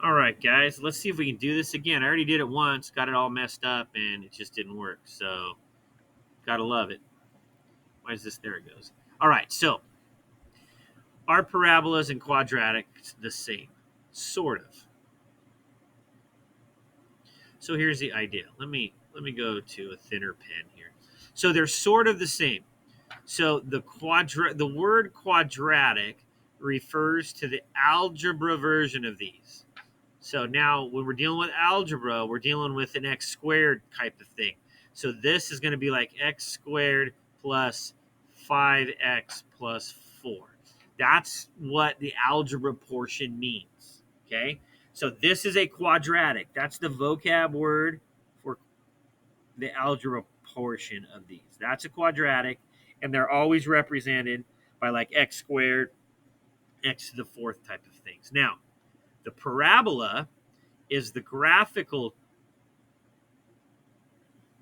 All right, guys, let's see if we can do this again. I already did it once, got it all messed up, and it just didn't work. So, gotta love it. Why is this? There it goes. All right, so are parabolas and quadratics the same? Sort of. So here's the idea. Let me go to a thinner pen here. So they're sort of the same. So the word quadratic refers to the algebra version of these. So now when we're dealing with algebra, we're dealing with an x squared type of thing. So this is going to be like x squared plus 5x plus 4. That's what the algebra portion means. Okay? So this is a quadratic. That's the vocab word for the algebra portion of these. That's a quadratic, and they're always represented by like x squared, x to the fourth type of things. Now, the parabola is the graphical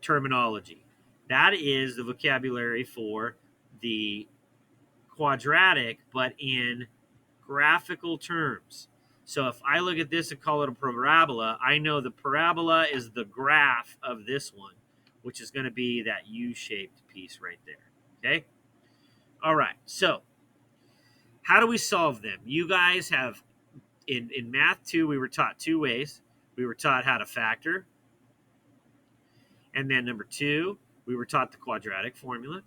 terminology. That is the vocabulary for the quadratic, but in graphical terms. So if I look at this and call it a parabola, I know the parabola is the graph of this one, which is going to be that U-shaped piece right there. Okay? All right. So how do we solve them? You guys have, in Math 2, we were taught two ways. We were taught how to factor. And then number 2, we were taught the quadratic formula.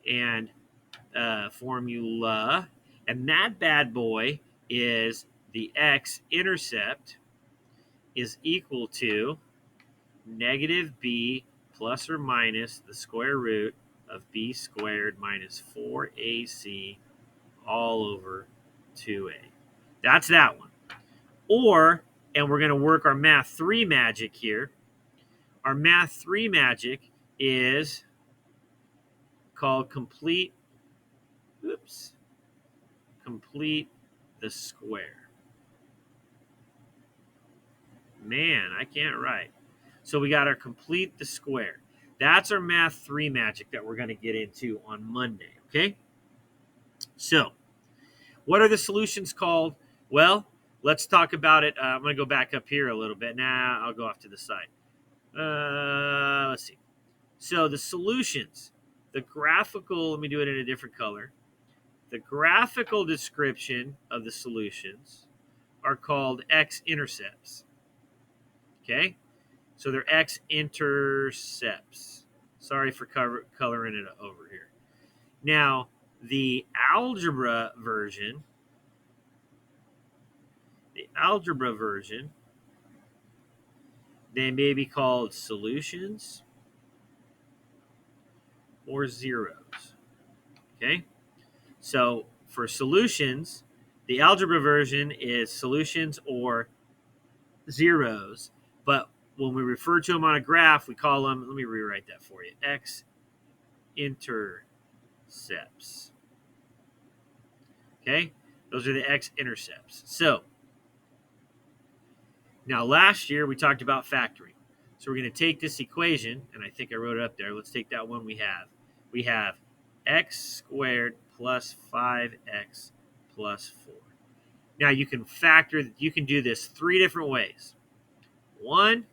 And formula. And that bad boy is the x-intercept is equal to negative b plus or minus the square root of b squared minus 4ac all over 2a. That's that one. Or, and we're going to work our Math 3 magic here. Our Math 3 magic is called complete the square. Man, I can't write. So we got our complete the square. That's our Math 3 magic that we're going to get into on Monday, okay? So, what are the solutions called? Well, let's talk about it. I'm going to go back up here a little bit. Nah, I'll go off to the side. Let's see. So the solutions, the graphical, let me do it in a different color. The graphical description of the solutions are called x-intercepts. Okay? So they're x-intercepts. Sorry for coloring it over here. Now, the algebra version, they may be called solutions or zeros. Okay? So for solutions, the algebra version is solutions or zeros, but when we refer to them on a graph, we call them, let me rewrite that for you, x-intercepts. Okay? Those are the x-intercepts. So, now last year we talked about factoring. So we're going to take this equation, and I think I wrote it up there. Let's take that one we have. We have x squared plus 5x plus 4. Now you can do this 3 different ways. One,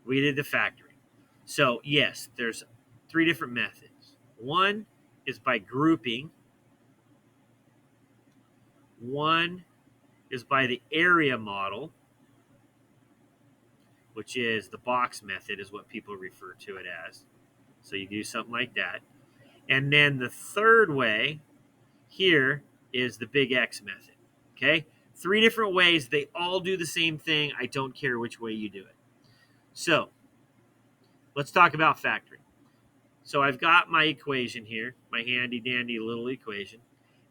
we did the factoring. So yes, there's 3 different methods. One is by grouping. One is by the area model, which is the box method is what people refer to it as. So you do something like that. And then the third way here is the big X method. Okay? 3 different ways. They all do the same thing. I don't care which way you do it. So let's talk about factoring. So I've got my equation here, my handy dandy little equation.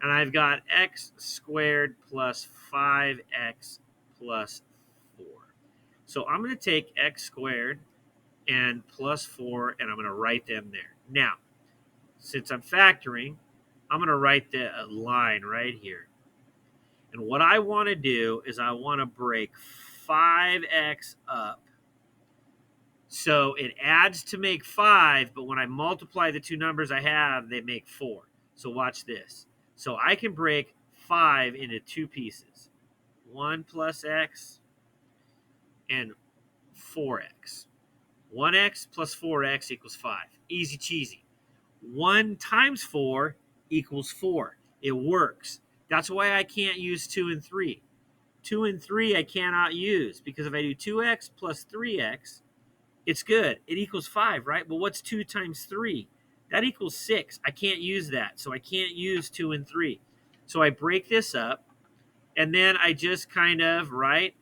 And I've got x squared plus 5x plus 4. So I'm going to take x squared and plus 4, and I'm going to write them there. Now, since I'm factoring, I'm going to write the line right here. And what I want to do is I want to break 5x up. So it adds to make 5, but when I multiply the two numbers I have, they make 4. So watch this. So I can break 5 into two pieces. 1 plus x and 4x. 1x plus 4x equals 5. Easy cheesy. 1 times 4 equals 4. It works. That's why I can't use 2 and 3. 2 and 3 I cannot use, because if I do 2x plus 3x, it's good. It equals 5, right? But what's 2 times 3? That equals 6. I can't use that, so I can't use 2 and 3. So I break this up, and then I just kind of write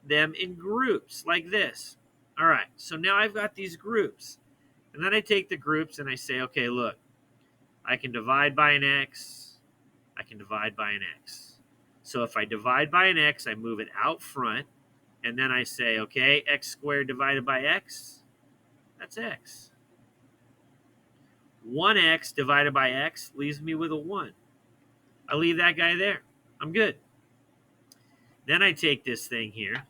them in groups like this. All right, so now I've got these groups. And then I take the groups and I say, okay, look, I can divide by an x. I can divide by an x. So if I divide by an x, I move it out front. And then I say, okay, x squared divided by x, that's x. 1x divided by x leaves me with a 1. I leave that guy there. I'm good. Then I take this thing here,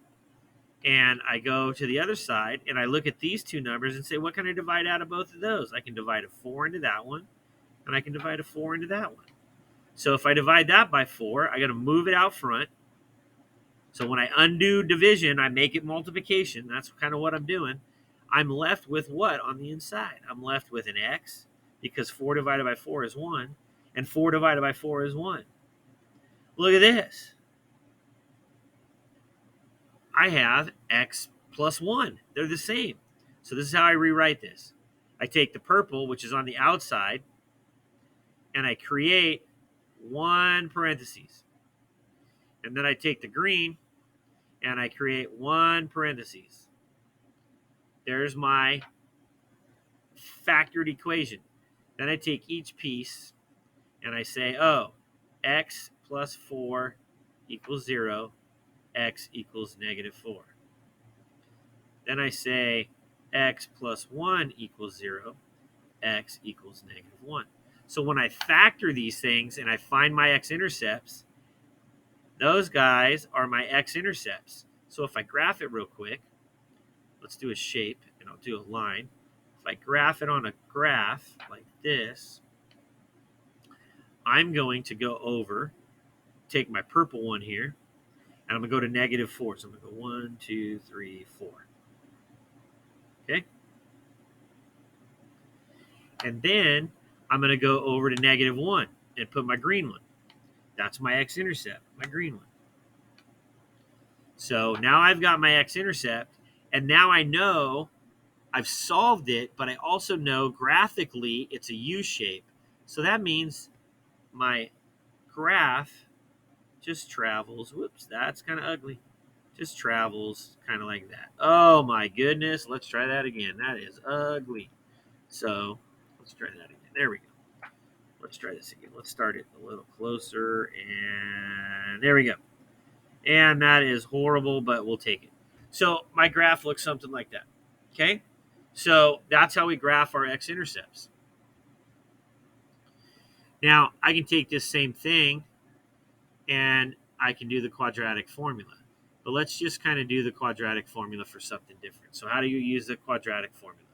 and I go to the other side, and I look at these two numbers and say, what can I divide out of both of those? I can divide a 4 into that one, and I can divide a 4 into that one. So if I divide that by 4, I got to move it out front. So when I undo division, I make it multiplication. That's kind of what I'm doing. I'm left with what on the inside? I'm left with an x, because 4 divided by 4 is 1, and 4 divided by 4 is 1. Look at this. I have x plus 1. They're the same. So this is how I rewrite this. I take the purple, which is on the outside, and I create 1 parentheses. And then I take the green, and I create 1 parentheses. There's my factored equation. Then I take each piece, and I say, oh, x plus 4 equals 0, x equals negative 4. Then I say x plus 1 equals 0, x equals negative 1. So when I factor these things and I find my x-intercepts, those guys are my x-intercepts. So if I graph it real quick, let's do a shape, and I'll do a line. If I graph it on a graph like this, I'm going to go over, take my purple one here, and I'm going to go to negative 4. So I'm going to go 1, 2, 3, 4. Okay? And then I'm going to go over to negative 1 and put my green one. That's my x-intercept, my green one. So now I've got my x-intercept, and now I know I've solved it, but I also know graphically it's a U shape. So that means my graph just travels. Whoops, that's kind of ugly. Just travels kind of like that. Oh my goodness. Let's try that again. That is ugly. So let's try that again. There we go. Let's try this again. Let's start it a little closer. And there we go. And that is horrible, but we'll take it. So my graph looks something like that. Okay? So that's how we graph our x-intercepts. Now, I can take this same thing and I can do the quadratic formula. But let's just kind of do the quadratic formula for something different. So how do you use the quadratic formula?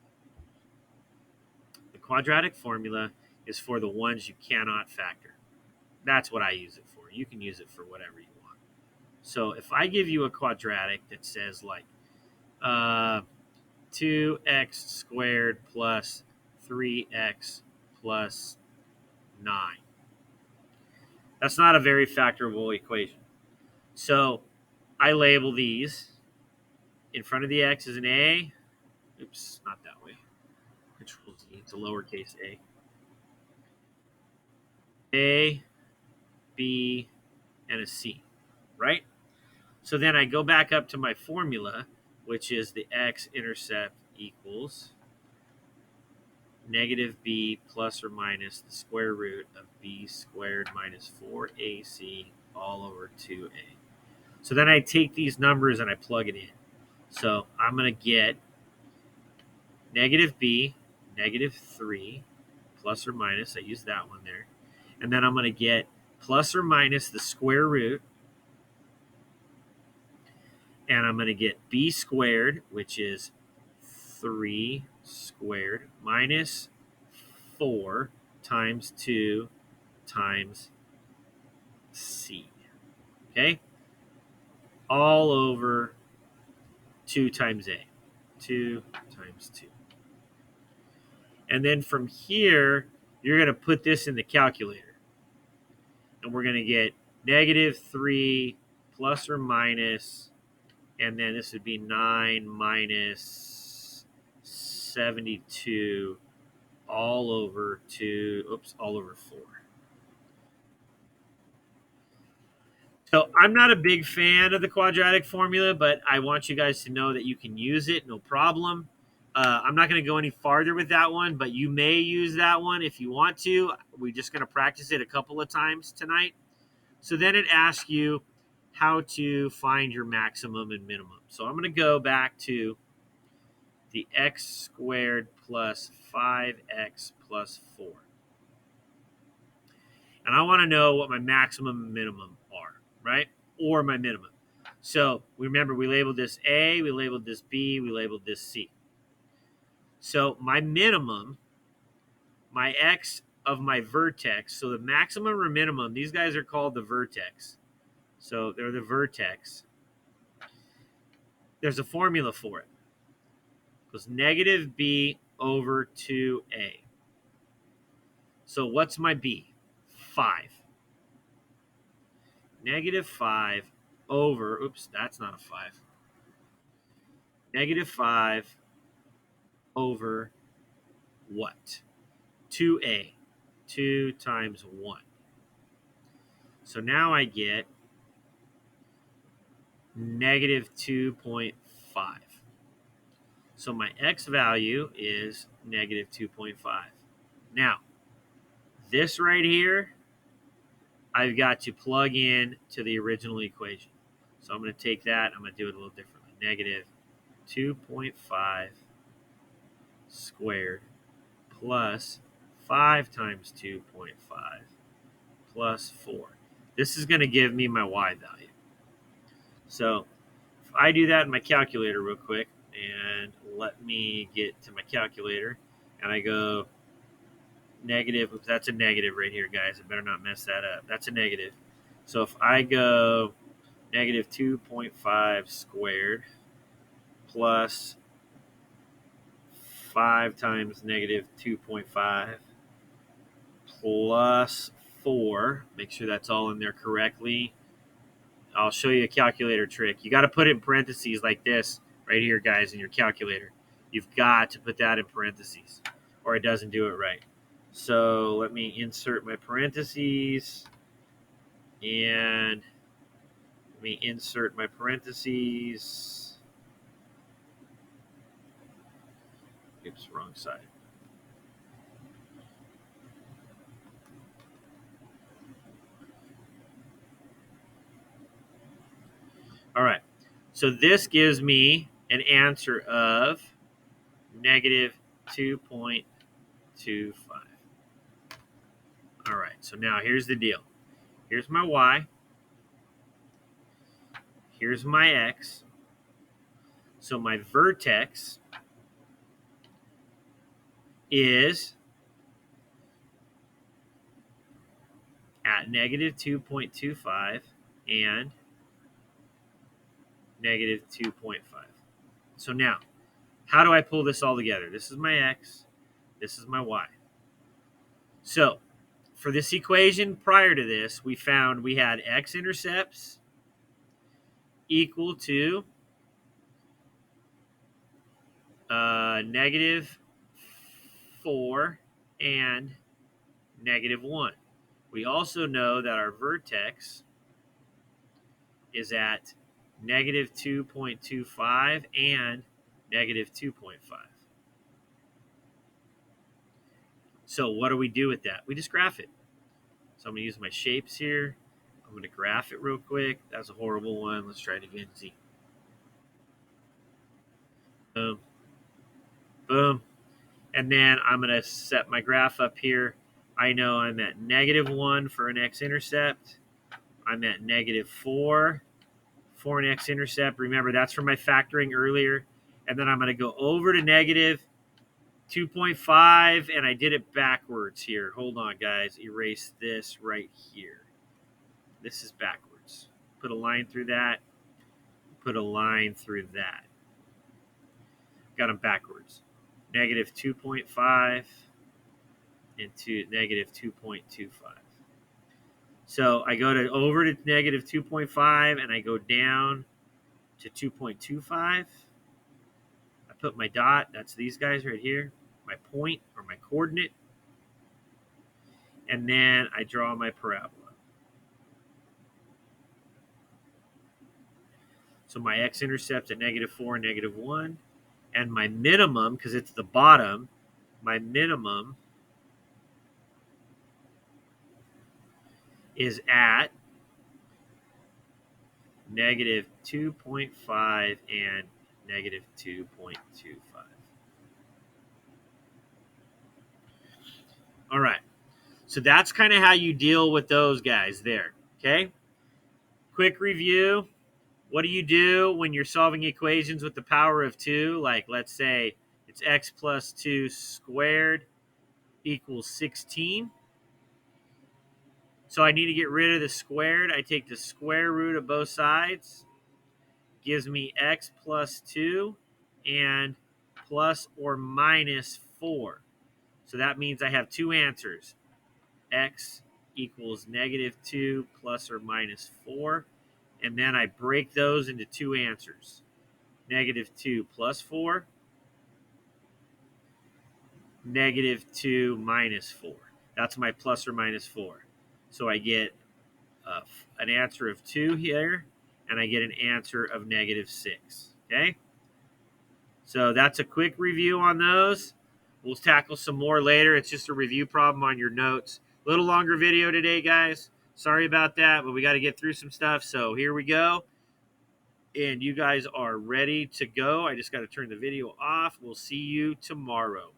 The quadratic formula is for the ones you cannot factor. That's what I use it for. You can use it for whatever you want. So if I give you a quadratic that says like 2x squared plus 3x plus 9. That's not a very factorable equation. So I label these. In front of the x is an a. Oops, not that way. Control Z. It's a lowercase a. A, B, and a C, right? So then I go back up to my formula, which is the x-intercept equals negative b plus or minus the square root of b squared minus 4ac all over 2a. So then I take these numbers and I plug it in. So I'm going to get negative b, negative 3, plus or minus. I use that one there. And then I'm going to get plus or minus the square root. And I'm going to get b squared, which is 3 squared, minus 4 times 2 times c. Okay? All over 2 times a. 2 times 2. And then from here, you're going to put this in the calculator. And we're going to get negative 3 plus or minus, and then this would be 9 minus 72 all over 4. So I'm not a big fan of the quadratic formula, but I want you guys to know that you can use it, no problem. I'm not going to go any farther with that one, but you may use that one if you want to. We're just going to practice it a couple of times tonight. So then it asks you how to find your maximum and minimum. So I'm going to go back to the x squared plus 5x plus 4. And I want to know what my maximum and minimum are, right? Or my minimum. So remember, we labeled this A, we labeled this B, we labeled this C. So my minimum, my x of my vertex, so the maximum or minimum, these guys are called the vertex. So they're the vertex. There's a formula for it. It goes negative b over 2a. So what's my b? 5. Negative 5 over, oops, that's not a 5. Negative 5 over what? 2a. 2 times 1. So now I get negative 2.5. So my x value is negative 2.5. Now, this right here, I've got to plug in to the original equation. So I'm going to take that, I'm going to do it a little differently. Negative 2.5 squared plus 5 times 2.5 plus 4. This is going to give me my y value. So if I do that in my calculator real quick, and let me get to my calculator, and I go negative, oops, that's a negative right here, guys. I better not mess that up. That's a negative. So if I go negative 2.5 squared plus 5 times negative 2.5 plus 4, make sure that's all in there correctly. I'll show you a calculator trick. You got to put it in parentheses like this right here, guys, in your calculator. You've got to put that in parentheses or it doesn't do it right. So let me insert my parentheses, and let me insert my parentheses. Oops, wrong side. All right. So this gives me an answer of negative 2.25. All right. So now here's the deal. Here's my y. Here's my x. So my vertex is at negative 2.25 and negative 2.5. So now, how do I pull this all together? This is my x. This is my y. So for this equation prior to this, we found we had x-intercepts equal to negative 4 and negative 1. We also know that our vertex is at negative 2.25 and negative 2.5. So what do we do with that? We just graph it. So I'm going to use my shapes here. I'm going to graph it real quick. That's a horrible one. Let's try it again. Z. Boom. Boom. And then I'm going to set my graph up here. I know I'm at negative 1 for an x-intercept. I'm at negative 4 for an x-intercept. Remember, that's from my factoring earlier. And then I'm going to go over to negative 2.5, and I did it backwards here. Hold on, guys. Erase this right here. This is backwards. Put a line through that. Put a line through that. Got them backwards. Negative 2.5 into negative 2.25. So I go over to negative 2.5 and I go down to 2.25. I put my dot, that's these guys right here, my point or my coordinate. And then I draw my parabola. So my x-intercept's at negative 4 and negative 1. And my minimum, because it's the bottom, my minimum is at negative 2.5 and negative 2.25. All right. So that's kind of how you deal with those guys there. Okay. Quick review. What do you do when you're solving equations with the power of 2? Like, let's say it's x plus 2 squared equals 16. So I need to get rid of the squared. I take the square root of both sides. Gives me x plus 2 and plus or minus 4. So that means I have two answers. X equals negative 2 plus or minus 4. And then I break those into two answers. Negative 2 plus 4. Negative 2 minus 4. That's my plus or minus 4. So I get an answer of 2 here, and I get an answer of negative 6. Okay? So that's a quick review on those. We'll tackle some more later. It's just a review problem on your notes. A little longer video today, guys. Sorry about that, but we got to get through some stuff. So here we go. And you guys are ready to go. I just got to turn the video off. We'll see you tomorrow.